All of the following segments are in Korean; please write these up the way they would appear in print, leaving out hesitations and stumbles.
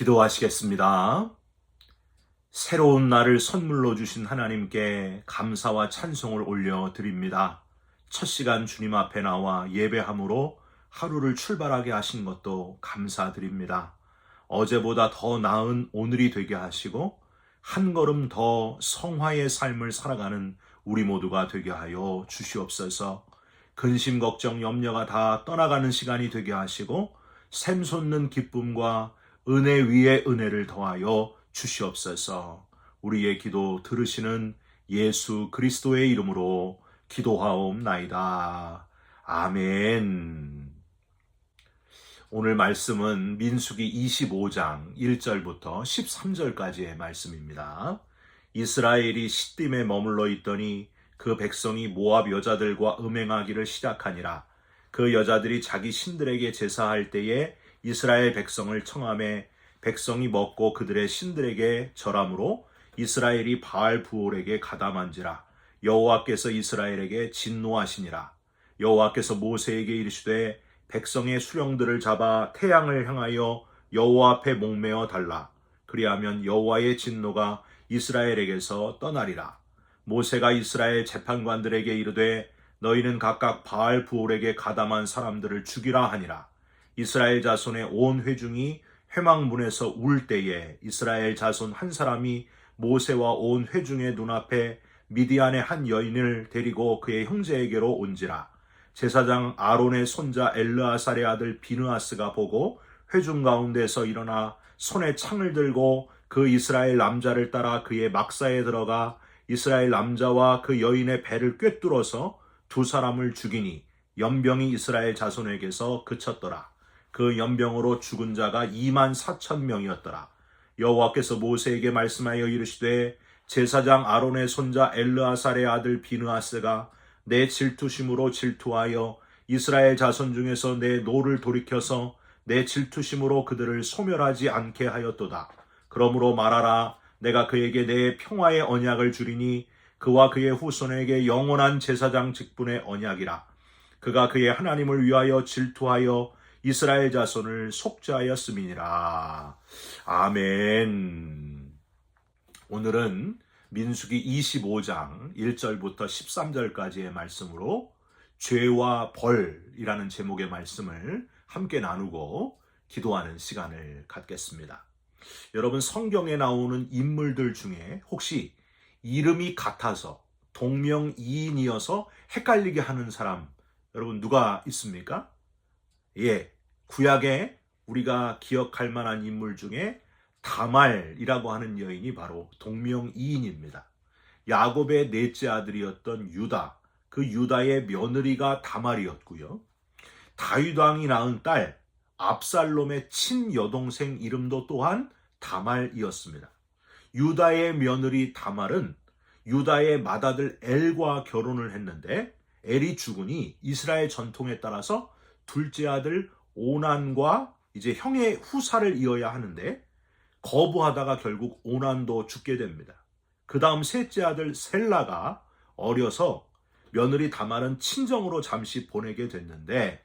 기도하시겠습니다. 새로운 날을 선물로 주신 하나님께 감사와 찬송을 올려드립니다. 첫 시간 주님 앞에 나와 예배함으로 하루를 출발하게 하신 것도 감사드립니다. 어제보다 더 나은 오늘이 되게 하시고 한 걸음 더 성화의 삶을 살아가는 우리 모두가 되게 하여 주시옵소서. 근심, 걱정, 염려가 다 떠나가는 시간이 되게 하시고 샘솟는 기쁨과 은혜 위에 은혜를 더하여 주시옵소서. 우리의 기도 들으시는 예수 그리스도의 이름으로 기도하옵나이다. 아멘. 오늘 말씀은 민수기 25장 1절부터 13절까지의 말씀입니다. 이스라엘이 시딤에 머물러 있더니 그 백성이 모압 여자들과 음행하기를 시작하니라. 그 여자들이 자기 신들에게 제사할 때에 이스라엘 백성을 청함해 백성이 먹고 그들의 신들에게 절함으로 이스라엘이 바알 부올에게 가담한지라. 여호와께서 이스라엘에게 진노하시니라. 여호와께서 모세에게 이르시되 백성의 수령들을 잡아 태양을 향하여 여호와 앞에 목매어 달라. 그리하면 여호와의 진노가 이스라엘에게서 떠나리라. 모세가 이스라엘 재판관들에게 이르되 너희는 각각 바알 부올에게 가담한 사람들을 죽이라 하니라. 이스라엘 자손의 온 회중이 회막문에서 울 때에 이스라엘 자손 한 사람이 모세와 온 회중의 눈앞에 미디안의 한 여인을 데리고 그의 형제에게로 온지라. 제사장 아론의 손자 엘르아살의 아들 비느하스가 보고 회중 가운데서 일어나 손에 창을 들고 그 이스라엘 남자를 따라 그의 막사에 들어가 이스라엘 남자와 그 여인의 배를 꿰뚫어서 두 사람을 죽이니 연병이 이스라엘 자손에게서 그쳤더라. 그 연병으로 죽은 자가 24,000명이었더라. 여호와께서 모세에게 말씀하여 이르시되 제사장 아론의 손자 엘르아살의 아들 비느하스가 내 질투심으로 질투하여 이스라엘 자손 중에서 내 노를 돌이켜서 내 질투심으로 그들을 소멸하지 않게 하였도다. 그러므로 말하라. 내가 그에게 내 평화의 언약을 주리니 그와 그의 후손에게 영원한 제사장 직분의 언약이라. 그가 그의 하나님을 위하여 질투하여 이스라엘 자손을 속죄하였음이니라. 아멘. 오늘은 민수기 25장 1절부터 13절까지의 말씀으로 죄와 벌이라는 제목의 말씀을 함께 나누고 기도하는 시간을 갖겠습니다. 여러분, 성경에 나오는 인물들 중에 혹시 이름이 같아서 동명이인이어서 헷갈리게 하는 사람 여러분 누가 있습니까? 예, 구약에 우리가 기억할 만한 인물 중에 다말이라고 하는 여인이 바로 동명이인입니다. 야곱의 넷째 아들이었던 유다, 그 유다의 며느리가 다말이었고요. 다윗 왕이 낳은 딸 압살롬의 친여동생 이름도 또한 다말이었습니다. 유다의 며느리 다말은 유다의 맏아들 엘과 결혼을 했는데 엘이 죽으니 이스라엘 전통에 따라서 둘째 아들 오난과 이제 형의 후사를 이어야 하는데 거부하다가 결국 오난도 죽게 됩니다. 그 다음 셋째 아들 셀라가 어려서 며느리 다말은 친정으로 잠시 보내게 됐는데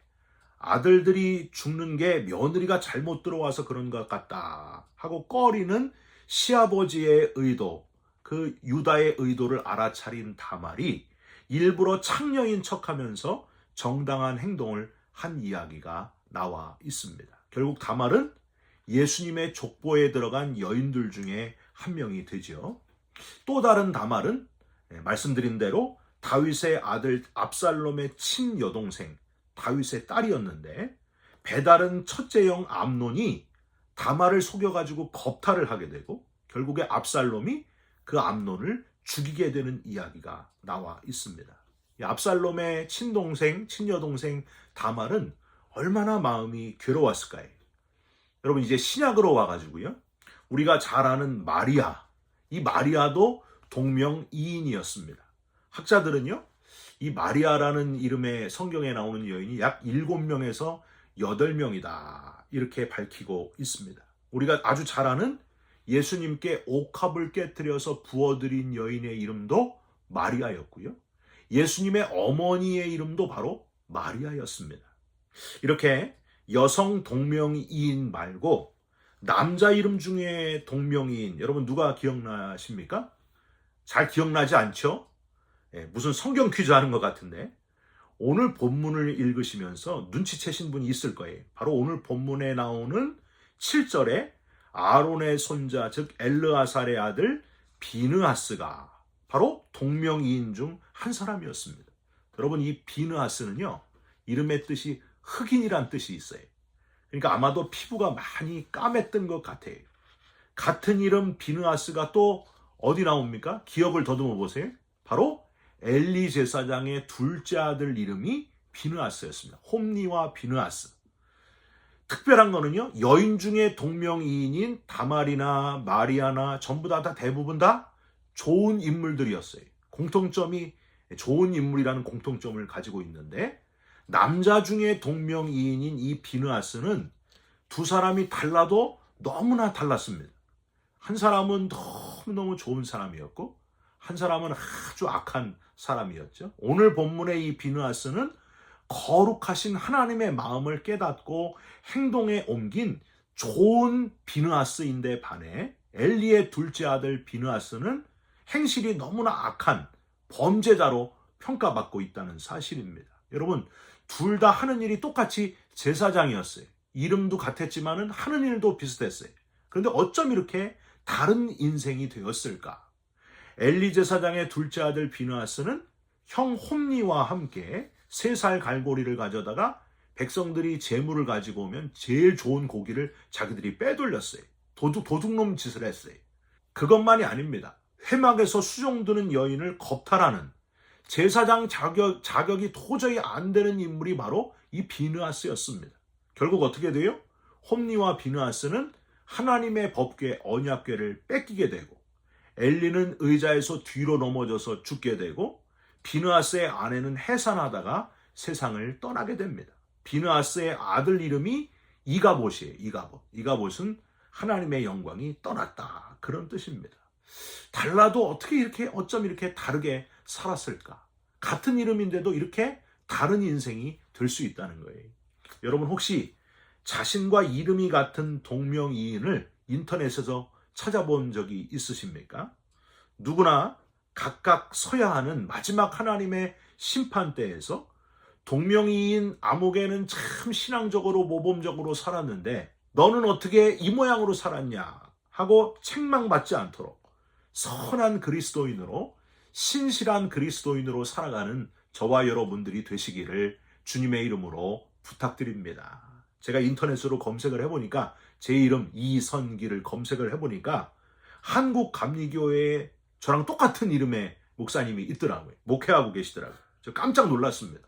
아들들이 죽는 게 며느리가 잘못 들어와서 그런 것 같다 하고 꺼리는 시아버지의 의도, 그 유다의 의도를 알아차린 다말이 일부러 창녀인 척하면서 정당한 행동을 한 이야기가 나와 있습니다. 결국 다말은 예수님의 족보에 들어간 여인들 중에 한 명이 되죠. 또 다른 다말은 말씀드린 대로 다윗의 아들 압살롬의 친여동생 다윗의 딸이었는데 배다른 첫째 형 암논이 다말을 속여가지고 겁탈을 하게 되고 결국에 압살롬이 그 암논을 죽이게 되는 이야기가 나와 있습니다. 압살롬의 친동생, 친여동생 다말은 얼마나 마음이 괴로웠을까요? 여러분, 이제 신약으로 와가지고요, 우리가 잘 아는 마리아, 이 마리아도 동명이인이었습니다. 학자들은요, 이 마리아라는 이름의 성경에 나오는 여인이 약 7명에서 8명이다 이렇게 밝히고 있습니다. 우리가 아주 잘 아는 예수님께 옥합을 깨뜨려서 부어드린 여인의 이름도 마리아였고요. 예수님의 어머니의 이름도 바로 마리아였습니다. 이렇게 여성 동명이인 말고 남자 이름 중에 동명이인 여러분 누가 기억나십니까? 잘 기억나지 않죠? 예, 무슨 성경 퀴즈 하는 것 같은데 오늘 본문을 읽으시면서 눈치채신 분이 있을 거예요. 바로 오늘 본문에 나오는 7절에 아론의 손자 즉 엘르아살의 아들 비느하스가 바로 동명이인 중 한 사람이었습니다. 여러분 이 비느하스는요 이름의 뜻이 흑인이란 뜻이 있어요. 그러니까 아마도 피부가 많이 까맸던 것 같아요. 같은 이름 비느하스가 또 어디 나옵니까? 기억을 더듬어 보세요. 바로 엘리 제사장의 둘째 아들 이름이 비느하스였습니다. 홈니와 비느하스. 특별한 거는요. 여인 중에 동명이인인 다말이나 마리아나 전부 다 대부분 다 좋은 인물들이었어요. 공통점이 좋은 인물이라는 공통점을 가지고 있는데 남자 중에 동명이인인 이 비느하스는 두 사람이 달라도 너무나 달랐습니다. 한 사람은 너무너무 좋은 사람이었고 한 사람은 아주 악한 사람이었죠. 오늘 본문의 이 비느하스는 거룩하신 하나님의 마음을 깨닫고 행동에 옮긴 좋은 비느하스인데 반해 엘리의 둘째 아들 비느하스는 행실이 너무나 악한 범죄자로 평가받고 있다는 사실입니다. 여러분 둘 다 하는 일이 똑같이 제사장이었어요. 이름도 같았지만은 하는 일도 비슷했어요. 그런데 어쩜 이렇게 다른 인생이 되었을까? 엘리 제사장의 둘째 아들 비느하스는 형 홈니와 함께 3살 갈고리를 가져다가 백성들이 재물을 가지고 오면 제일 좋은 고기를 자기들이 빼돌렸어요. 도둑놈 짓을 했어요. 그것만이 아닙니다. 회막에서 수종드는 여인을 겁탈하는 제사장 자격이 도저히 안 되는 인물이 바로 이 비느하스였습니다. 결국 어떻게 돼요? 홈니와 비느하스는 하나님의 법궤 언약궤를 뺏기게 되고 엘리는 의자에서 뒤로 넘어져서 죽게 되고 비느하스의 아내는 해산하다가 세상을 떠나게 됩니다. 비느하스의 아들 이름이 이가봇이에요. 이가봇은 하나님의 영광이 떠났다. 그런 뜻입니다. 달라도 어쩜 이렇게 다르게 살았을까? 같은 이름인데도 이렇게 다른 인생이 될 수 있다는 거예요. 여러분 혹시 자신과 이름이 같은 동명이인을 인터넷에서 찾아본 적이 있으십니까? 누구나 각각 서야 하는 마지막 하나님의 심판대에서 동명이인 아무개는 참 신앙적으로 모범적으로 살았는데 너는 어떻게 이 모양으로 살았냐 하고 책망받지 않도록 선한 그리스도인으로 신실한 그리스도인으로 살아가는 저와 여러분들이 되시기를 주님의 이름으로 부탁드립니다. 제가 인터넷으로 검색을 해보니까 제 이름 이선기를 검색을 해보니까 한국 감리교회에 저랑 똑같은 이름의 목사님이 있더라고요. 목회하고 계시더라고요. 저 깜짝 놀랐습니다.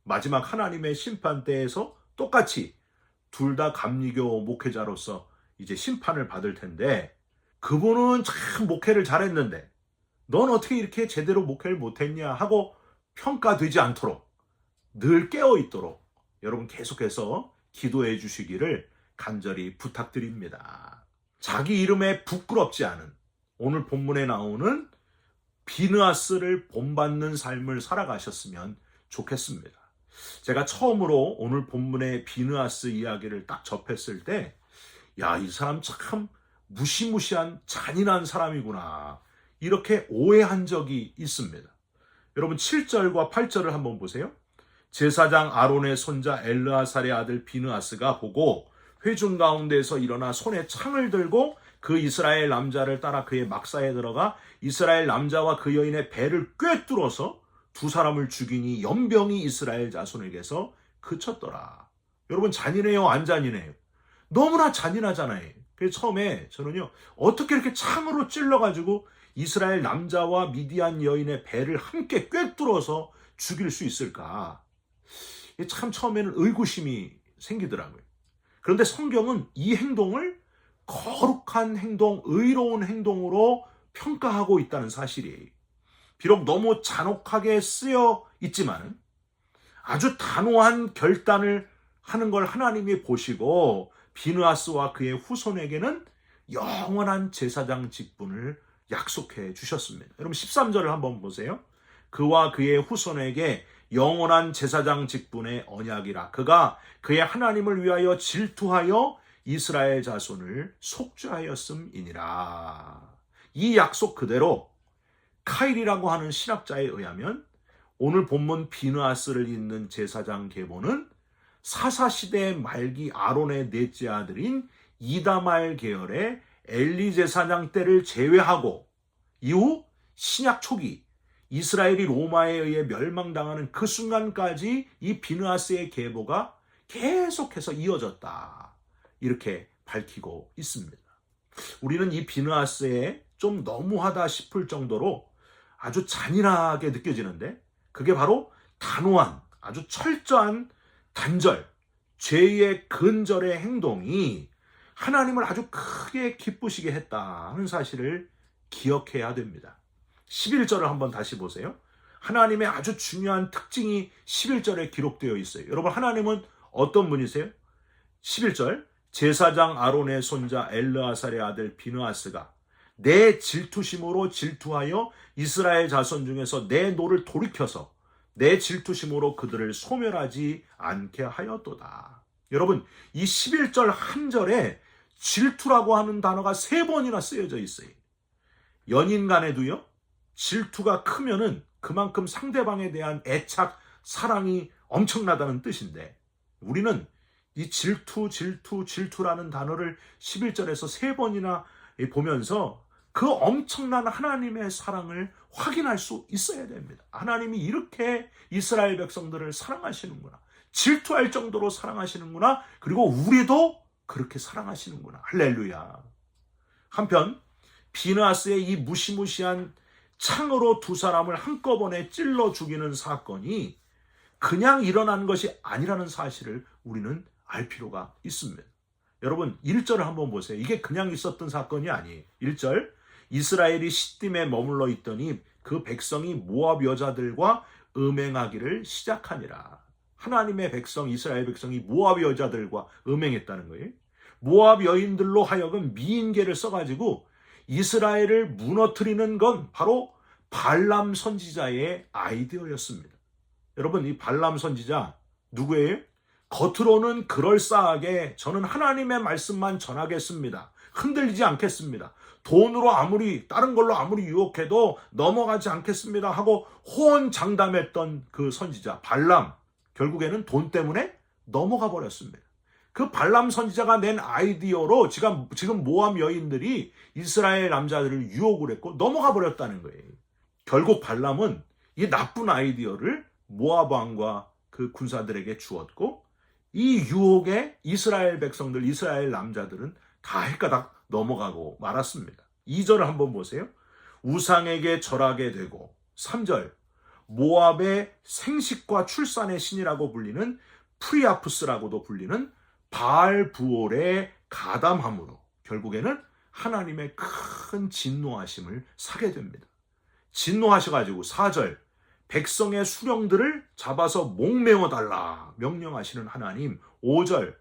마지막 하나님의 심판대에서 똑같이 둘 다 감리교 목회자로서 이제 심판을 받을 텐데 그분은 참 목회를 잘했는데 넌 어떻게 이렇게 제대로 목회를 못했냐 하고 평가되지 않도록 늘 깨어있도록 여러분 계속해서 기도해 주시기를 간절히 부탁드립니다. 자기 이름에 부끄럽지 않은 오늘 본문에 나오는 비느하스를 본받는 삶을 살아가셨으면 좋겠습니다. 제가 처음으로 오늘 본문의 비느하스 이야기를 딱 접했을 때 이 사람 참 무시무시한 잔인한 사람이구나 이렇게 오해한 적이 있습니다. 여러분 7절과 8절을 한번 보세요. 제사장 아론의 손자 엘르아살의 아들 비느하스가 보고 회중 가운데서 일어나 손에 창을 들고 그 이스라엘 남자를 따라 그의 막사에 들어가 이스라엘 남자와 그 여인의 배를 꿰뚫어서 두 사람을 죽이니 연병이 이스라엘 자손에게서 그쳤더라. 여러분 잔인해요? 안 잔인해요? 너무나 잔인하잖아요. 그래서 처음에 저는요 어떻게 이렇게 창으로 찔러가지고 이스라엘 남자와 미디안 여인의 배를 함께 꿰뚫어서 죽일 수 있을까? 참 처음에는 의구심이 생기더라고요. 그런데 성경은 이 행동을 거룩한 행동, 의로운 행동으로 평가하고 있다는 사실이에요. 비록 너무 잔혹하게 쓰여 있지만 아주 단호한 결단을 하는 걸 하나님이 보시고 비느하스와 그의 후손에게는 영원한 제사장 직분을 약속해 주셨습니다. 여러분 13절을 한번 보세요. 그와 그의 후손에게 영원한 제사장 직분의 언약이라. 그가 그의 하나님을 위하여 질투하여 이스라엘 자손을 속죄하였음이니라. 이 약속 그대로 카일이라고 하는 신학자에 의하면 오늘 본문 비느하스를 잇는 제사장 계보는 사사시대 말기 아론의 넷째 아들인 이다말 계열의 엘리 제사장 때를 제외하고 이후 신약 초기 이스라엘이 로마에 의해 멸망당하는 그 순간까지 이 비느하스의 계보가 계속해서 이어졌다. 이렇게 밝히고 있습니다. 우리는 이 비느하스에 좀 너무하다 싶을 정도로 아주 잔인하게 느껴지는데 그게 바로 단호한 아주 철저한 단절, 죄의 근절의 행동이 하나님을 아주 크게 기쁘시게 했다는 사실을 기억해야 됩니다. 11절을 한번 다시 보세요. 하나님의 아주 중요한 특징이 11절에 기록되어 있어요. 여러분, 하나님은 어떤 분이세요? 11절, 제사장 아론의 손자 엘르아살의 아들 비느하스가 내 질투심으로 질투하여 이스라엘 자손 중에서 내 노를 돌이켜서 내 질투심으로 그들을 소멸하지 않게 하였도다. 여러분, 이 11절 한 절에 질투라고 하는 단어가 3번이나 쓰여져 있어요. 연인 간에도요, 질투가 크면은 그만큼 상대방에 대한 애착, 사랑이 엄청나다는 뜻인데 우리는 이 질투라는 단어를 11절에서 3번이나 보면서 그 엄청난 하나님의 사랑을 확인할 수 있어야 됩니다. 하나님이 이렇게 이스라엘 백성들을 사랑하시는구나. 질투할 정도로 사랑하시는구나. 그리고 우리도 그렇게 사랑하시는구나. 할렐루야. 한편 비느하스의 이 무시무시한 창으로 2사람을 한꺼번에 찔러 죽이는 사건이 그냥 일어난 것이 아니라는 사실을 우리는 알 필요가 있습니다. 여러분 1절을 한번 보세요. 이게 그냥 있었던 사건이 아니에요. 1절, 이스라엘이 시딤에 머물러 있더니 그 백성이 모압 여자들과 음행하기를 시작하니라. 하나님의 백성, 이스라엘 백성이 모압 여자들과 음행했다는 거예요. 모압 여인들로 하여금 미인계를 써가지고 이스라엘을 무너뜨리는 건 바로 발람 선지자의 아이디어였습니다. 여러분, 이 발람 선지자 누구예요? 겉으로는 그럴싸하게 저는 하나님의 말씀만 전하겠습니다. 흔들리지 않겠습니다. 돈으로 다른 걸로 아무리 유혹해도 넘어가지 않겠습니다 하고 호언장담했던 그 선지자 발람, 결국에는 돈 때문에 넘어가 버렸습니다. 그 발람 선지자가 낸 아이디어로 지금 모압 여인들이 이스라엘 남자들을 유혹을 했고 넘어가 버렸다는 거예요. 결국 발람은 이 나쁜 아이디어를 모압 왕과 그 군사들에게 주었고 이 유혹에 이스라엘 백성들, 이스라엘 남자들은 다 헷가닥 넘어가고 말았습니다. 2절을 한번 보세요. 우상에게 절하게 되고 3절, 모압의 생식과 출산의 신이라고 불리는 프리아푸스라고도 불리는 바알부올에 가담함으로 결국에는 하나님의 큰 진노하심을 사게 됩니다. 진노하셔가지고 4절, 백성의 수령들을 잡아서 목매어 달라 명령하시는 하나님. 5절,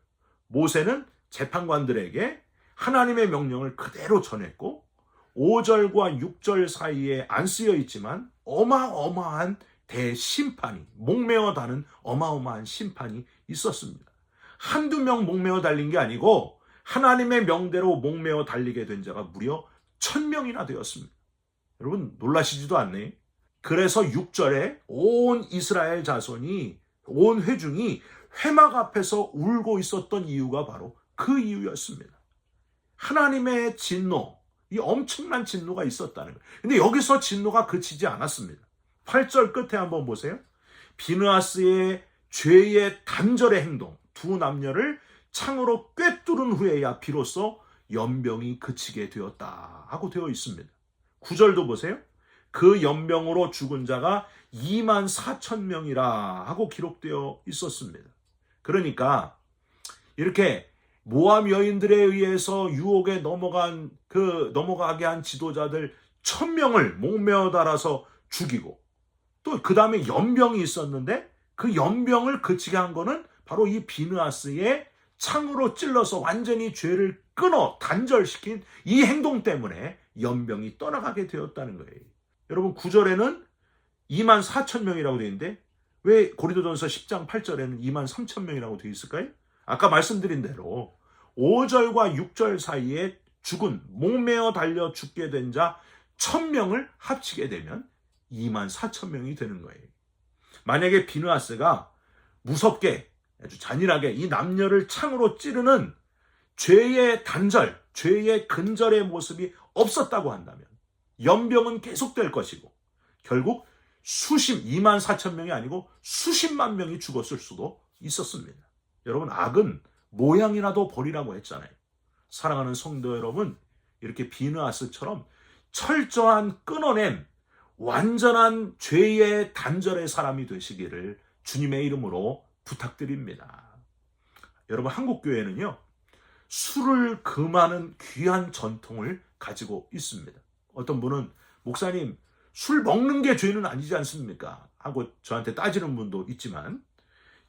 모세는 재판관들에게 하나님의 명령을 그대로 전했고 5절과 6절 사이에 안 쓰여 있지만 어마어마한 대심판이, 목매어 다는 어마어마한 심판이 있었습니다. 한두 명 목매어 달린 게 아니고 하나님의 명대로 목매어 달리게 된 자가 무려 1000명이나 되었습니다. 여러분 놀라시지도 않네요. 그래서 6절에 온 이스라엘 자손이, 온 회중이 회막 앞에서 울고 있었던 이유가 바로 그 이유였습니다. 하나님의 진노, 이 엄청난 진노가 있었다는 거예요. 근데 여기서 진노가 그치지 않았습니다. 8절 끝에 한번 보세요. 비느하스의 죄의 단절의 행동, 두 남녀를 창으로 꿰뚫은 후에야 비로소 연병이 그치게 되었다 하고 되어 있습니다. 9절도 보세요. 그 연병으로 죽은 자가 24,000명이라 하고 기록되어 있었습니다. 그러니까 이렇게 모압 여인들에 의해서 유혹에 넘어가게 한 지도자들 1000명을 목매어 달아서 죽이고 또 그 다음에 연병이 있었는데 그 연병을 그치게 한 거는 바로 이 비느하스의 창으로 찔러서 완전히 죄를 끊어 단절시킨 이 행동 때문에 연병이 떠나가게 되었다는 거예요. 여러분 9절에는 24,000명이라고 되어 있는데 왜 고린도전서 10장 8절에는 23,000명이라고 되어 있을까요? 아까 말씀드린 대로 5절과 6절 사이에 죽은, 목매어 달려 죽게 된 자 1000명을 합치게 되면 24,000명이 되는 거예요. 만약에 비느하스가 무섭게 아주 잔인하게 이 남녀를 창으로 찌르는 죄의 단절, 죄의 근절의 모습이 없었다고 한다면 연병은 계속될 것이고 결국 24,000명이 아니고 수십만 명이 죽었을 수도 있었습니다. 여러분, 악은 모양이라도 버리라고 했잖아요. 사랑하는 성도 여러분, 이렇게 비느하스처럼 철저한 끊어냄, 완전한 죄의 단절의 사람이 되시기를 주님의 이름으로 부탁드립니다. 여러분, 한국교회는요, 술을 금하는 귀한 전통을 가지고 있습니다. 어떤 분은 목사님, 술 먹는 게 죄는 아니지 않습니까? 하고 저한테 따지는 분도 있지만,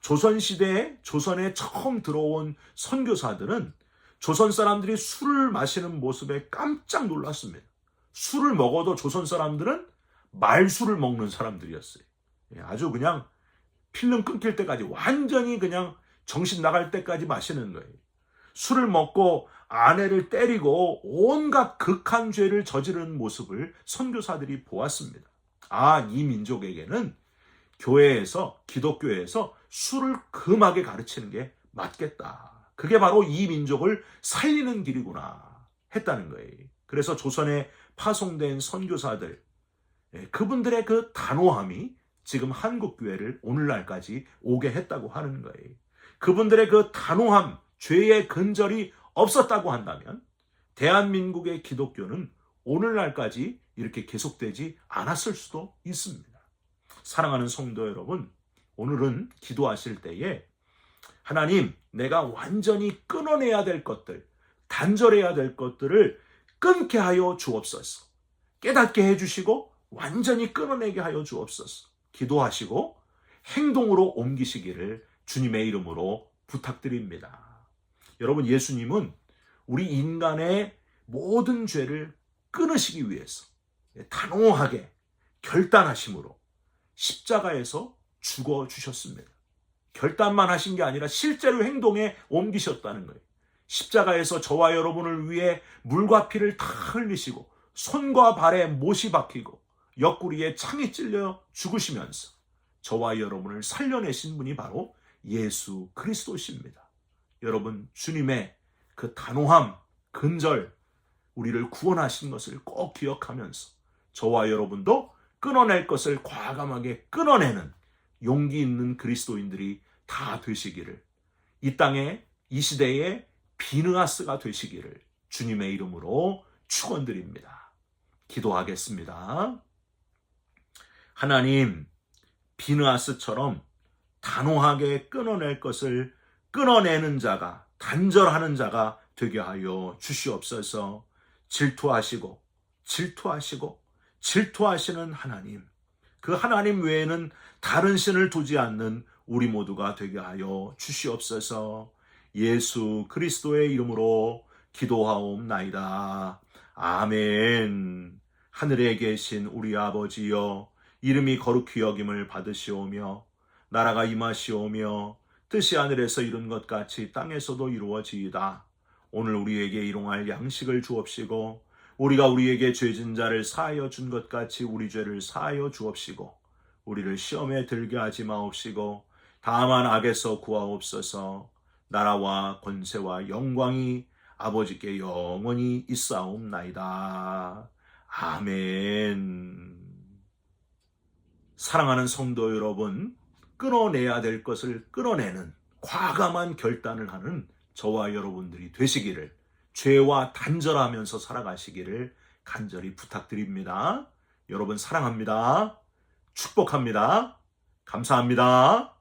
조선시대에 조선에 처음 들어온 선교사들은 조선 사람들이 술을 마시는 모습에 깜짝 놀랐습니다. 술을 먹어도 조선 사람들은 말술을 먹는 사람들이었어요. 아주 그냥 필름 끊길 때까지 완전히 그냥 정신 나갈 때까지 마시는 거예요. 술을 먹고 아내를 때리고 온갖 극한 죄를 저지르는 모습을 선교사들이 보았습니다. 아, 이 민족에게는 교회에서, 기독교에서 술을 금하게 가르치는 게 맞겠다. 그게 바로 이 민족을 살리는 길이구나 했다는 거예요. 그래서 조선에 파송된 선교사들, 그분들의 그 단호함이 지금 한국교회를 오늘날까지 오게 했다고 하는 거예요. 그분들의 그 단호함, 죄의 근절이 없었다고 한다면 대한민국의 기독교는 오늘날까지 이렇게 계속되지 않았을 수도 있습니다. 사랑하는 성도 여러분, 오늘은 기도하실 때에 하나님, 내가 완전히 끊어내야 될 것들, 단절해야 될 것들을 끊게 하여 주옵소서. 깨닫게 해주시고 완전히 끊어내게 하여 주옵소서. 기도하시고 행동으로 옮기시기를 주님의 이름으로 부탁드립니다. 여러분, 예수님은 우리 인간의 모든 죄를 끊으시기 위해서 단호하게 결단하심으로 십자가에서 죽어주셨습니다. 결단만 하신 게 아니라 실제로 행동에 옮기셨다는 거예요. 십자가에서 저와 여러분을 위해 물과 피를 다 흘리시고 손과 발에 못이 박히고 옆구리에 창이 찔려 죽으시면서 저와 여러분을 살려내신 분이 바로 예수 그리스도십니다. 여러분, 주님의 그 단호함, 근절, 우리를 구원하신 것을 꼭 기억하면서 저와 여러분도 끊어낼 것을 과감하게 끊어내는 용기 있는 그리스도인들이 다 되시기를, 이 땅에 이 시대에 비느하스가 되시기를 주님의 이름으로 축원드립니다. 기도하겠습니다. 하나님, 비느하스처럼 단호하게 끊어낼 것을 끊어내는 자가, 단절하는 자가 되게 하여 주시옵소서. 질투하시는 하나님, 그 하나님 외에는 다른 신을 두지 않는 우리 모두가 되게 하여 주시옵소서. 예수 그리스도의 이름으로 기도하옵나이다. 아멘. 하늘에 계신 우리 아버지여, 이름이 거룩히 여김을 받으시오며 나라가 임하시오며 뜻이 하늘에서 이룬 것 같이 땅에서도 이루어지이다. 오늘 우리에게 일용할 양식을 주옵시고 우리가 우리에게 죄진 자를 사하여 준 것 같이 우리 죄를 사하여 주옵시고 우리를 시험에 들게 하지 마옵시고 다만 악에서 구하옵소서. 나라와 권세와 영광이 아버지께 영원히 있사옵나이다. 아멘. 사랑하는 성도 여러분, 끊어내야 될 것을 끊어내는 과감한 결단을 하는 저와 여러분들이 되시기를, 죄와 단절하면서 살아가시기를 간절히 부탁드립니다. 여러분 사랑합니다. 축복합니다. 감사합니다.